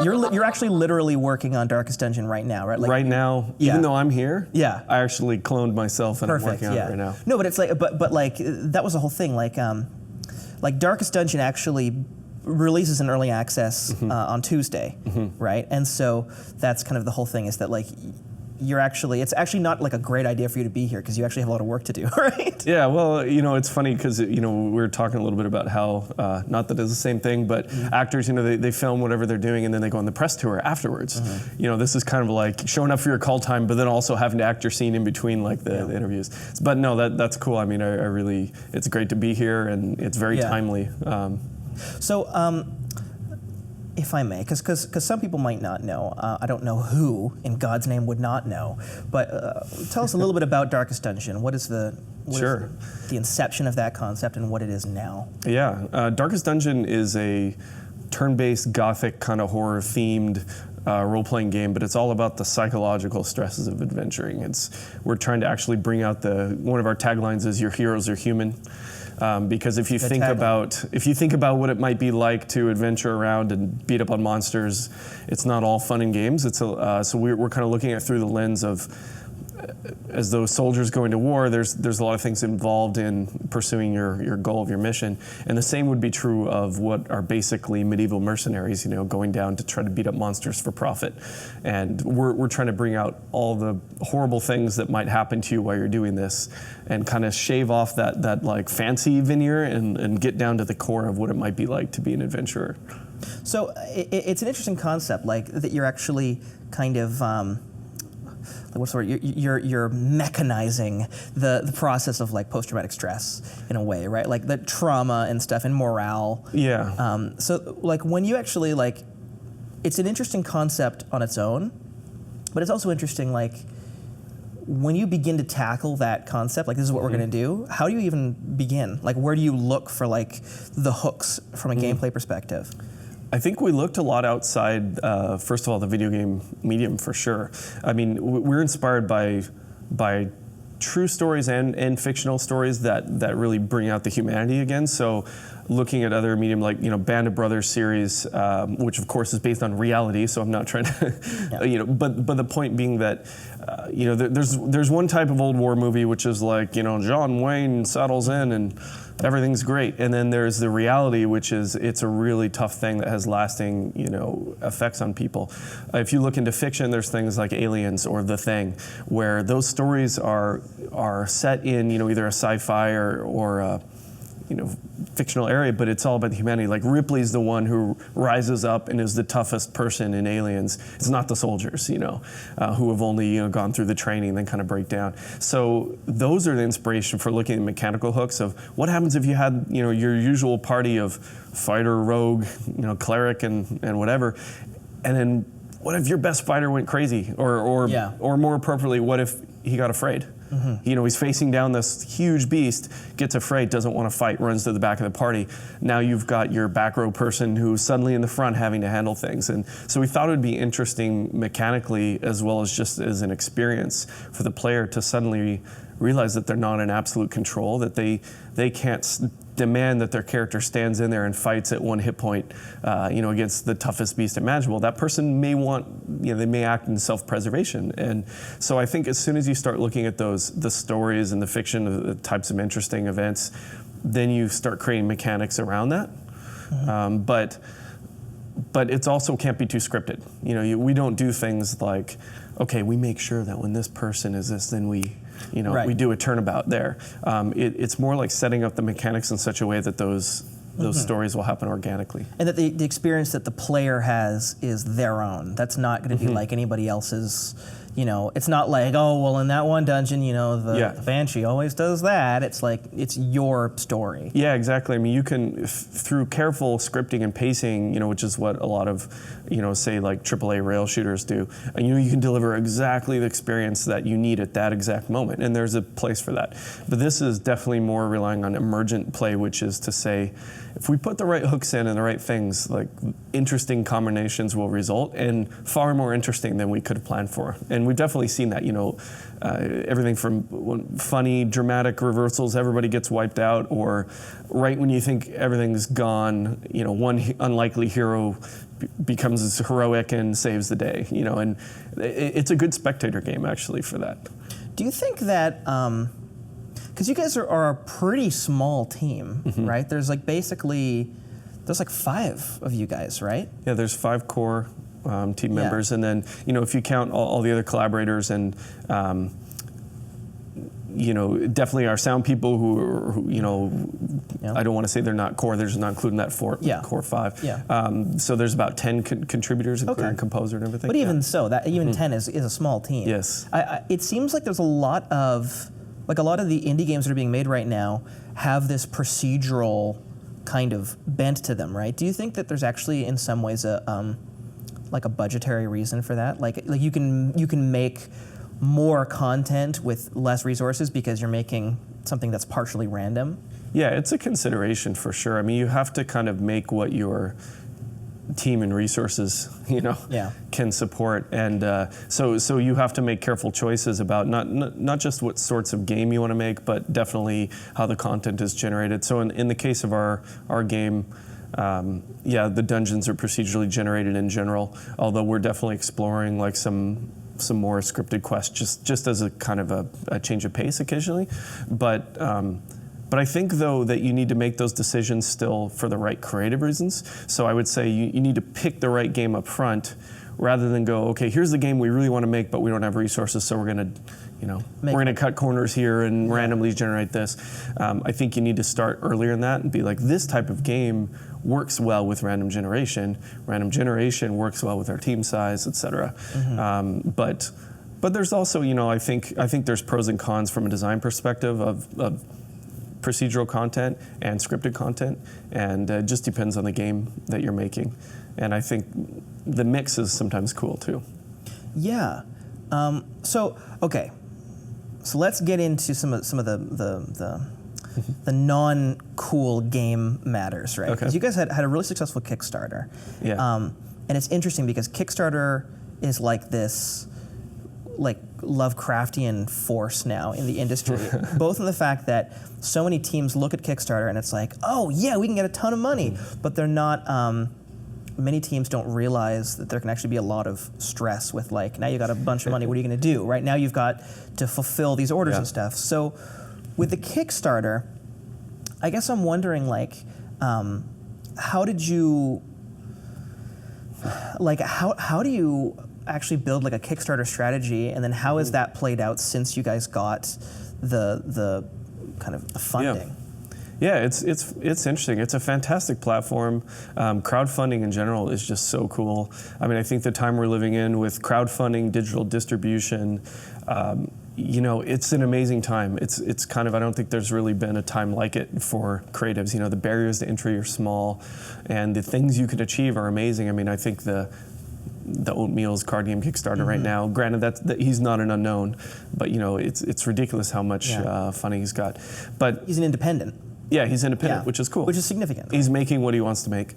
You're actually literally working on Darkest Dungeon right now, right? Like, right now, even though I'm here, I actually cloned myself and I'm working on it right now. No, but it's like, but like that was the whole thing. Like Darkest Dungeon actually releases in early access on Tuesday, right? And so that's kind of the whole thing, is that like it's actually not like a great idea for you to be here because you actually have a lot of work to do, right? Yeah, well, it's funny because, we were talking a little bit about how, not that it's the same thing, but actors, they film whatever they're doing and then they go on the press tour afterwards. This is kind of like showing up for your call time, but then also having to act your scene in between like the interviews. But no, that's cool. I mean, I really, it's great to be here and it's very timely. If I may, because some people might not know, I don't know who in God's name would not know, but tell us a little bit about Darkest Dungeon. What is the inception of that concept and what it is now? Yeah, Darkest Dungeon is a turn-based gothic kind of horror themed role-playing game, but it's all about the psychological stresses of adventuring. We're trying to actually bring out one of our taglines is "Your heroes are human." Because if you think about what it might be like to adventure around and beat up on monsters, it's not all fun and games. So we're kind of looking at it through the lens of, as those soldiers going to war, there's a lot of things involved in pursuing your goal of your mission, and the same would be true of what are basically medieval mercenaries, going down to try to beat up monsters for profit. And we're trying to bring out all the horrible things that might happen to you while you're doing this, and kind of shave off that like fancy veneer and get down to the core of what it might be like to be an adventurer. So it's an interesting concept, like that you're actually kind of. What's the word? You're mechanizing the process of like post-traumatic stress in a way, right? Like the trauma and stuff and morale. Yeah. So like when you actually like, it's an interesting concept on its own, but it's also interesting like when you begin to tackle that concept, like this is what we're going to do. How do you even begin? Like where do you look for like the hooks from a gameplay perspective? I think we looked a lot outside, first of all, the video game medium for sure. I mean, we're inspired by true stories and fictional stories that really bring out the humanity again. So looking at other medium like, Band of Brothers series, which of course is based on reality, so I'm not trying to, but the point being that, there's one type of old war movie which is like, John Wayne settles in and everything's great. And then there's the reality, which is it's a really tough thing that has lasting, effects on people. If you look into fiction, there's things like Aliens or The Thing, where those stories are set in, either a sci-fi or a, fictional area, but it's all about the humanity. Like Ripley's the one who rises up and is the toughest person in Aliens. It's not the soldiers, who have only gone through the training and then kind of break down. So those are the inspiration for looking at mechanical hooks of what happens if you had your usual party of fighter, rogue, cleric, and whatever, and then what if your best fighter went crazy, or more appropriately, what if he got afraid? He's facing down this huge beast, gets afraid, doesn't want to fight, runs to the back of the party. Now you've got your back row person who's suddenly in the front having to handle things. And so we thought it would be interesting mechanically as well as just as an experience for the player to suddenly realize that they're not in absolute control, that they can't demand that their character stands in there and fights at one hit point, against the toughest beast imaginable. That person may they may act in self-preservation. And so I think as soon as you start looking at the stories and the fiction, the types of interesting events, then you start creating mechanics around that. But it's also can't be too scripted. We don't do things like, okay, we make sure that when this person is this, then we do a turnabout there. It's more like setting up the mechanics in such a way that those stories will happen organically. And that the experience that the player has is their own. That's not going to be like anybody else's. It's not like, oh, well, in that one dungeon, the Banshee always does that. It's like, it's your story. Yeah, exactly. I mean, you can, through careful scripting and pacing, which is what a lot of, say like AAA rail shooters do, you can deliver exactly the experience that you need at that exact moment. And there's a place for that. But this is definitely more relying on emergent play, which is to say, if we put the right hooks in and the right things, like interesting combinations will result, and far more interesting than we could have planned for. And we've definitely seen that, everything from funny, dramatic reversals, everybody gets wiped out, or right when you think everything's gone, one unlikely hero, becomes heroic and saves the day, you know, and it's a good spectator game actually for that. Do you think that, because you guys are a pretty small team, right? There's like there's like 5 of you guys, right? Yeah, there's 5 core team members, and then, you know, if you count all the other collaborators and, you know, definitely our sound people who you know, I don't want to say they're not core, they're just not including that core 5. Yeah. So there's about 10 contributors, including composer and everything. But even so, that even 10 is a small team. Yes. It seems like there's a lot of the indie games that are being made right now have this procedural kind of bent to them, right? Do you think that there's actually in some ways a budgetary reason for that? Like you can make more content with less resources because you're making something that's partially random? Yeah, it's a consideration for sure. I mean, you have to kind of make what your team and resources, you know, can support, and so you have to make careful choices about not just what sorts of game you want to make, but definitely how the content is generated. So in the case of our game, the dungeons are procedurally generated in general, although we're definitely exploring like some more scripted quests just as a kind of a change of pace occasionally, but I think, though, that you need to make those decisions still for the right creative reasons. So I would say you need to pick the right game up front rather than go, okay, here's the game we really want to make, but we don't have resources, so we're going to, you know, we're going to cut corners here and randomly generate this. I think you need to start earlier in that and be like, this type of game works well with random generation. Random generation works well with our team size, et cetera. But there's also, you know, I think there's pros and cons from a design perspective of procedural content and scripted content, and it just depends on the game that you're making. And I think the mix is sometimes cool too. Yeah. So let's get into some of the non-cool game matters, right? Because you guys had a really successful Kickstarter. Yeah. And it's interesting because Kickstarter is like this Lovecraftian force now in the industry, both in the fact that so many teams look at Kickstarter and it's like, oh yeah, we can get a ton of money, but they're not, many teams don't realize that there can actually be a lot of stress with like, now you got a bunch of money, what are you gonna do? Right now you've got to fulfill these orders and stuff. So with the Kickstarter, I guess I'm wondering like, how do you actually build like a Kickstarter strategy, and then how has that played out since you guys got the kind of the funding? Yeah, it's interesting. It's a fantastic platform. Crowdfunding in general is just so cool. I mean, I think the time we're living in with crowdfunding, digital distribution, you know, it's an amazing time. It's kind of, I don't think there's really been a time like it for creatives. You know, the barriers to entry are small, and the things you can achieve are amazing. I mean, I think the Oatmeal's card game Kickstarter right now, granted that he's not an unknown, but you know, it's ridiculous how much funding he's got. But he's an independent. Yeah, he's independent, which is cool. Which is significant. He's making what he wants to make.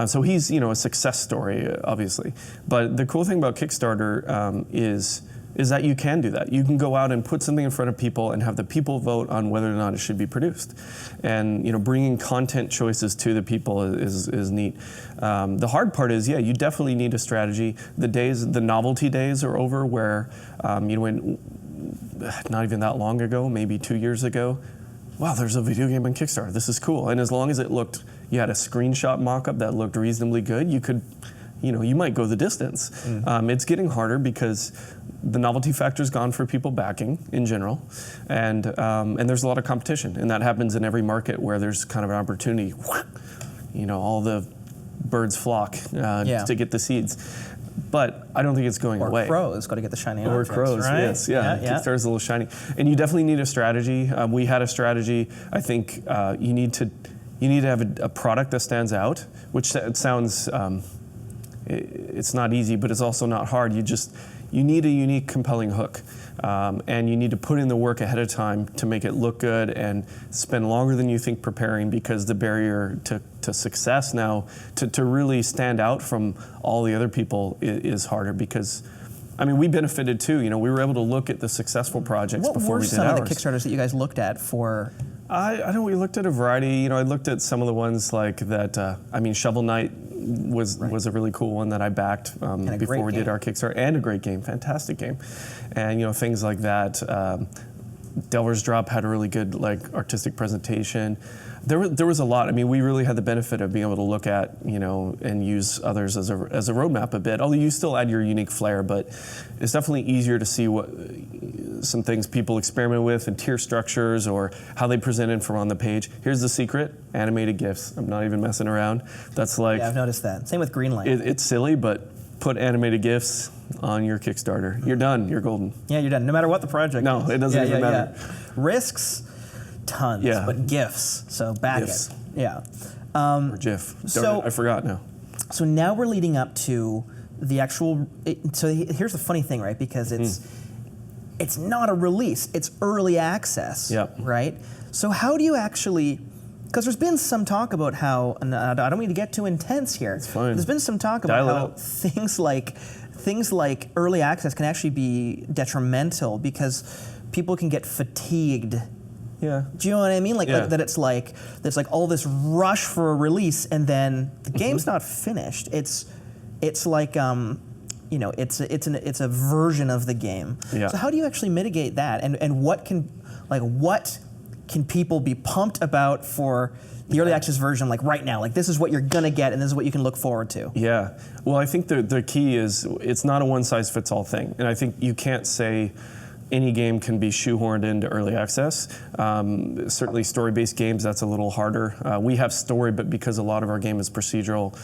So he's, you know, a success story, obviously. But the cool thing about Kickstarter is that you can do that. You can go out and put something in front of people and have the people vote on whether or not it should be produced. And, you know, bringing content choices to the people is neat. The hard part is, you definitely need a strategy. The novelty days are over where, you know, not even that long ago, maybe 2 years ago, wow, there's a video game on Kickstarter, this is cool. And as long as you had a screenshot mock-up that looked reasonably good, you could, you know, you might go the distance. It's getting harder because the novelty factor's gone for people backing in general, and there's a lot of competition, and that happens in every market where there's kind of an opportunity. You know, all the birds flock to get the seeds. But I don't think it's going away. Or crows, got to get the shiny objects. Or crows, right? yes, Kickstarter's a little shiny, and you definitely need a strategy. We had a strategy. I think you need to have a product that stands out, which it sounds. It's not easy, but it's also not hard. You need a unique, compelling hook, and you need to put in the work ahead of time to make it look good and spend longer than you think preparing, because the barrier to success now, to really stand out from all the other people is harder, because, I mean, we benefited too. You know, we were able to look at the successful projects before we did ours. What were some of the Kickstarters that you guys looked at for I don't know. We looked at a variety. I looked at some of the ones like that. Shovel Knight was a really cool one that I backed before we did our Kickstarter, and a great game, fantastic game, and things like that. Delver's Drop had a really good artistic presentation. There was a lot. We really had the benefit of being able to look at and use others as a roadmap a bit. Although you still add your unique flair, but it's definitely easier to see what some things people experiment with and tier structures or how they present it from on the page. Here's the secret: animated GIFs. I'm not even messing around. That's yeah, I've noticed that. Same with Greenlight. It's silly, but put animated GIFs on your Kickstarter. You're done. You're golden. Yeah, you're done. No matter what the project is. No, it doesn't even matter. Yeah. Risks, tons, but GIFs. So back GIFs. it. Yeah. Or GIF. I forgot now. So now we're leading up to the actual. So here's the funny thing, right? Because it's not a release. It's early access. Yep. Right. So how do you actually? Because there's been some talk about how, and I don't mean to get too intense here. It's fine. There's been some talk about how things like early access can actually be detrimental because people can get fatigued. Yeah. Do you know what I mean? Like it's like all this rush for a release and then the game's not finished. It's like it's a version of the game. Yeah. So how do you actually mitigate that? And what can people be pumped about for the early access version, like right now? Like this is what you're gonna get, and this is what you can look forward to. Yeah. Well, I think the key is it's not a one-size-fits-all thing, and I think you can't say any game can be shoehorned into early access. Certainly, story-based games, that's a little harder. We have story, but because a lot of our game is procedural,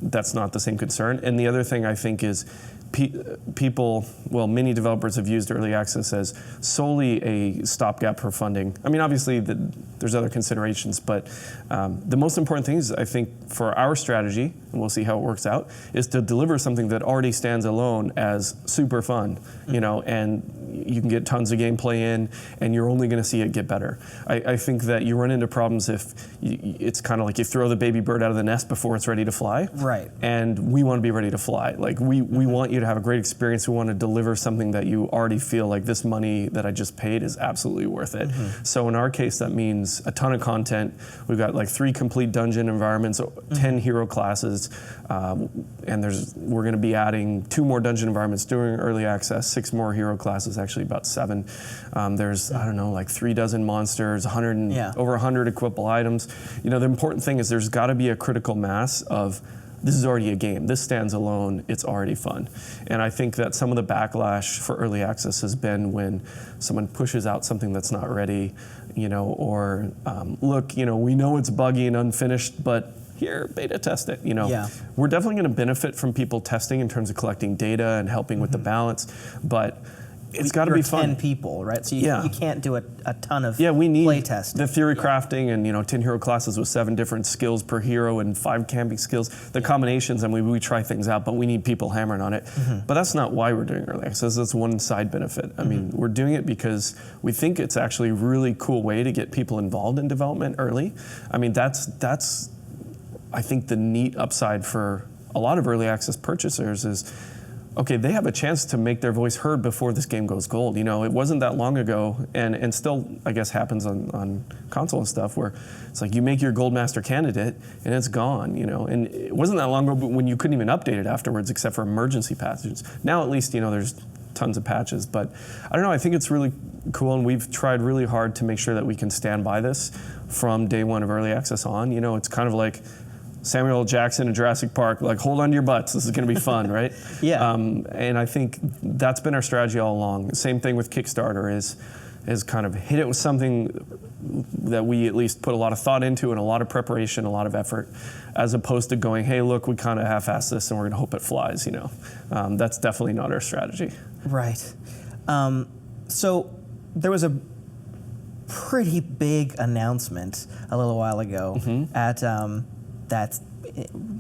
that's not the same concern. And the other thing I think is many developers have used early access as solely a stopgap for funding. Obviously, there's other considerations, but the most important thing is, I think, for our strategy, and we'll see how it works out, is to deliver something that already stands alone as super fun, and you can get tons of gameplay in, and you're only going to see it get better. I think that you run into problems if it's kind of like you throw the baby bird out of the nest before it's ready to fly. Right. And we want to be ready to fly. Like we want you to have a great experience. We want to deliver something that you already feel like this money that I just paid is absolutely worth it. So in our case, that means a ton of content. We've got 3 complete dungeon environments, 10 hero classes, and we're going to be adding 2 more dungeon environments during early access, 6 more hero classes, actually about 7. There's 3 dozen monsters, over 100 equipable items. The important thing is there's got to be a critical mass of this is already a game. This stands alone. It's already fun. And I think that some of the backlash for early access has been when someone pushes out something that's not ready, or look, we know it's buggy and unfinished, but here, beta test it. We're definitely going to benefit from people testing in terms of collecting data and helping with the balance, but it's got to be fun. 10 people, right? So you can't do a ton of we need play testing. The theory crafting and 10 hero classes with 7 different skills per hero and 5 camping skills. The combinations, we try things out, but we need people hammering on it. But that's not why we're doing early access. That's one side benefit. We're doing it because we think it's actually a really cool way to get people involved in development early. That's I think the neat upside for a lot of early access purchasers is, okay, they have a chance to make their voice heard before this game goes gold. It wasn't that long ago, and still, I guess, happens on console and stuff, where it's like you make your Gold Master candidate, and it's gone, And it wasn't that long ago when you couldn't even update it afterwards, except for emergency patches. Now, at least, there's tons of patches. But I don't know, I think it's really cool, and we've tried really hard to make sure that we can stand by this from day one of early access on. It's kind of like Samuel L. Jackson in Jurassic Park, hold on to your butts, this is going to be fun, right? Yeah. And I think that's been our strategy all along. Same thing with Kickstarter is kind of hit it with something that we at least put a lot of thought into and a lot of preparation, a lot of effort, as opposed to going, hey, look, we kind of half-assed this and we're going to hope it flies, That's definitely not our strategy. Right. So there was a pretty big announcement a little while ago at that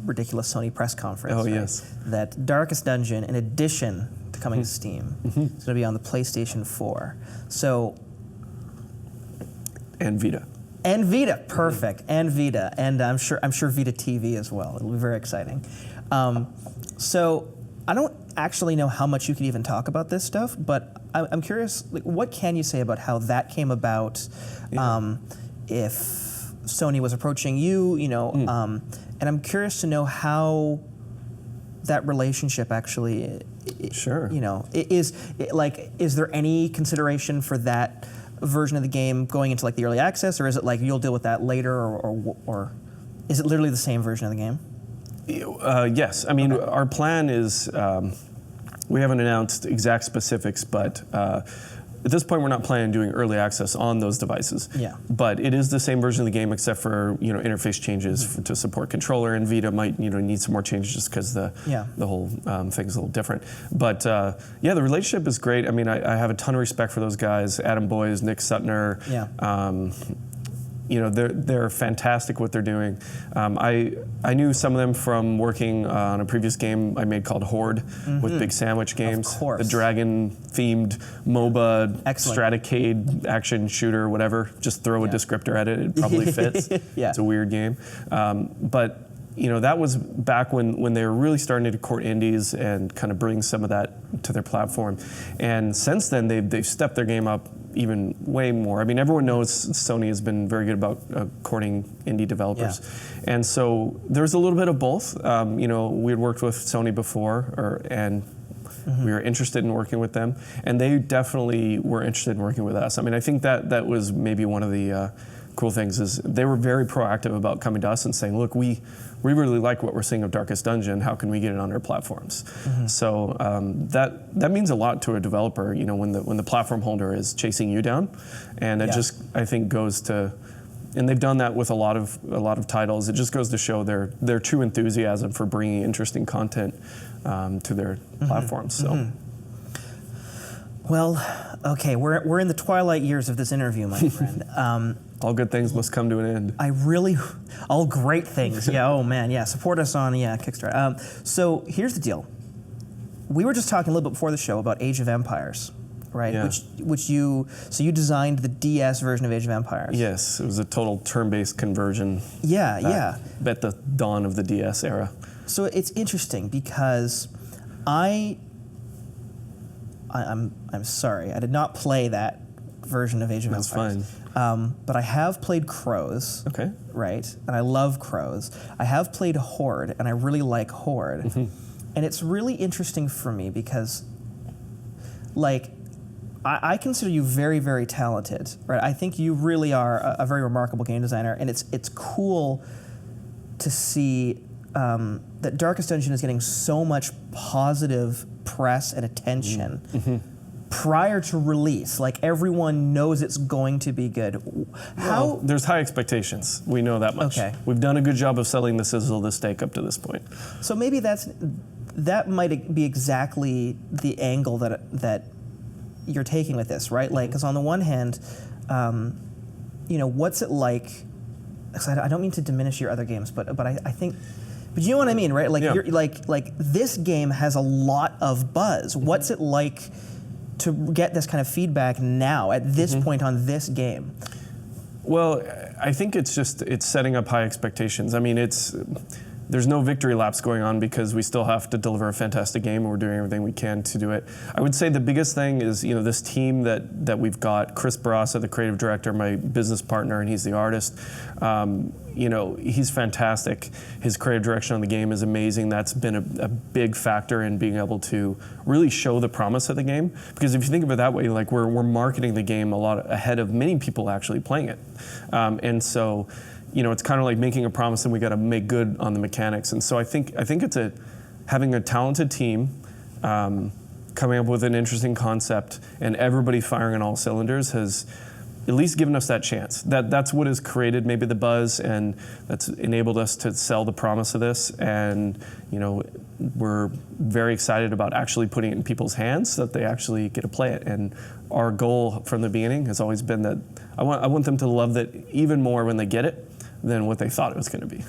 ridiculous Sony press conference. Oh, right? yes. That Darkest Dungeon, in addition to coming to Steam, is going to be on the PlayStation 4. So. And Vita. And Vita, perfect. And Vita, and I'm sure Vita TV as well. It'll be very exciting. So I don't actually know how much you can even talk about this stuff, but I'm curious, like, what can you say about how that came about? If Sony was approaching you, and I'm curious to know how that relationship actually, Sure. is there any consideration for that version of the game going into like the early access, or is it like you'll deal with that later, or is it literally the same version of the game? Yes. I mean, our plan is, we haven't announced exact specifics, but at this point we're not planning on doing early access on those devices. Yeah. But it is the same version of the game except for interface changes to support controller, and Vita might need some more changes just because the whole thing's a little different. But yeah, the relationship is great. I mean, I have a ton of respect for those guys, Adam Boyes, Nick Sutner. Yeah. They're fantastic what they're doing. I knew some of them from working on a previous game I made called Horde with Big Sandwich Games. Of course. The dragon-themed MOBA, Excellent. Stratacade, action shooter, whatever. Just throw a descriptor at it, it probably fits. Yeah. It's a weird game. But that was back when they were really starting to court indies and kind of bring some of that to their platform. And since then, they've stepped their game up even way more. I mean, everyone knows Sony has been very good about courting indie developers. Yeah. And so there's a little bit of both. We had worked with Sony before, and we were interested in working with them. And they definitely were interested in working with us. I mean, I think that was maybe one of the cool things is they were very proactive about coming to us and saying, look, we really like what we're seeing of Darkest Dungeon. How can we get it on our platforms? So that means a lot to a developer, when the platform holder is chasing you down. And it just, I think, goes to, and they've done that with a lot of titles. It just goes to show their true enthusiasm for bringing interesting content to their platforms. So. Well, okay, we're in the twilight years of this interview, my friend. All good things must come to an end. All great things. Yeah. Oh man. Yeah. Support us on Kickstarter. So here's the deal. We were just talking a little bit before the show about Age of Empires, right? Yeah. Which you designed the DS version of Age of Empires. Yes, it was a total turn-based conversion. Yeah. At the dawn of the DS era. So it's interesting because I'm sorry, I did not play that version of Age of Empires. That's fine. But I have played Crows. Okay. Right? And I love Crows. I have played Horde, and I really like Horde. And it's really interesting for me because, I consider you very, very talented, right? I think you really are a very remarkable game designer, and it's cool to see that Darkest Dungeon is getting so much positive press and attention prior to release. Like, everyone knows it's going to be good. Well, there's high expectations. We know that much. Okay. We've done a good job of selling the sizzle, the steak up to this point. So maybe that might be exactly the angle that you're taking with this, right? Like, because on the one hand, what's it like? Because I don't mean to diminish your other games, but I think. But you know what I mean, right? Like, you're like this game has a lot of buzz. What's it like to get this kind of feedback now at this point on this game? Well, I think it's setting up high expectations. I mean, there's no victory laps going on because we still have to deliver a fantastic game, and we're doing everything we can to do it. I would say the biggest thing is, this team that we've got, Chris Barassa, the creative director, my business partner, and he's the artist. He's fantastic. His creative direction on the game is amazing. That's been a big factor in being able to really show the promise of the game. Because if you think of it that way, like we're marketing the game a lot ahead of many people actually playing it. And so, it's kind of like making a promise, and we got to make good on the mechanics. And so I think it's having a talented team, coming up with an interesting concept, and everybody firing on all cylinders has at least given us that chance. That's what has created maybe the buzz, and that's enabled us to sell the promise of this. And we're very excited about actually putting it in people's hands so that they actually get to play it. And our goal from the beginning has always been that I want them to love it even more when they get it than what they thought it was going to be.